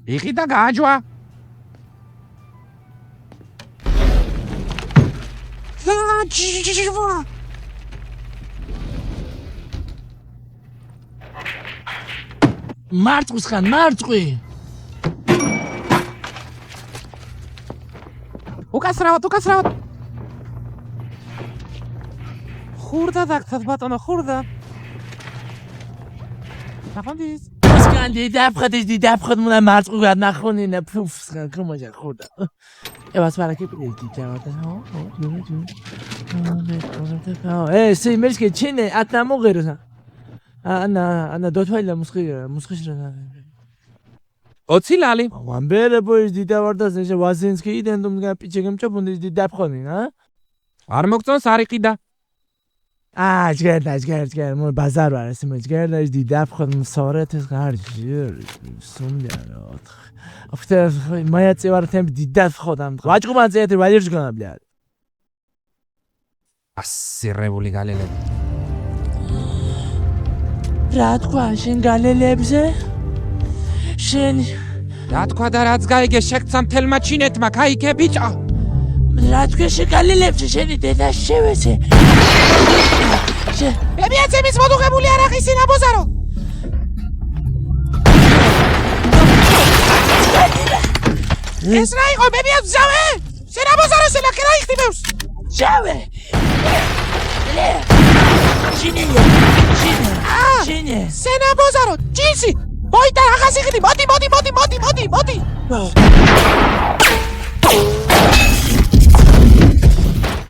იყიდა გააჯვა. გააჯვა. მარწყვის ხან, მარწყვი. უკასრავად. ხურდა დაგცათ ბატონო, ხურდა. ნახონდის. სკანდი დაფხად მუნა მარწყვი გადნახონინა ფუფს ხან კომაჟა ხურდა. ევას ვარაკი პრიდი ჯავდა. სი მერსკე ჩინე ატამოღერა. ანა დოთვალა მუსხიშრა. 20 ლალი. ვამბერე ბოის დიდა ვარდას ეშე ვაზინსკი იდენდომ გაპიჩეგემ ჭობუნდის დიდა ფხონინ, არ მოგწონს არ იყიდა. ჯგერ მო ბაზარ ვარ ეს მე ჯგერ და ის დიდა ფხონ მსორეთის გარჯი სუმდიანო. აფტე მაიაცი ვარ თემ დიდა ფხოდამ. ვაჭყობან წეთი ვაჯერს გონა ბლია. ასირებული გალელები. რა თქვა შენ გალელებზე? შენ რა თქვა და რაც გაიგე შეგცა მთელმა ჩინეთმა, кайკე ბიჭა. რა თქვა შენ გალელებზე შენი დედა შევეცე. ბებიაცემის მოდუღებული არ აღისი ნაბოზარო. ეს რა იყო ბებიაც ზავე? შენ ნაბოზარო შენაკე რა იხდიმევს? ზავე. ჩინე. შენ ნაბოზარო, ჯინსი. მოიტა ახას იყდი, მოდი.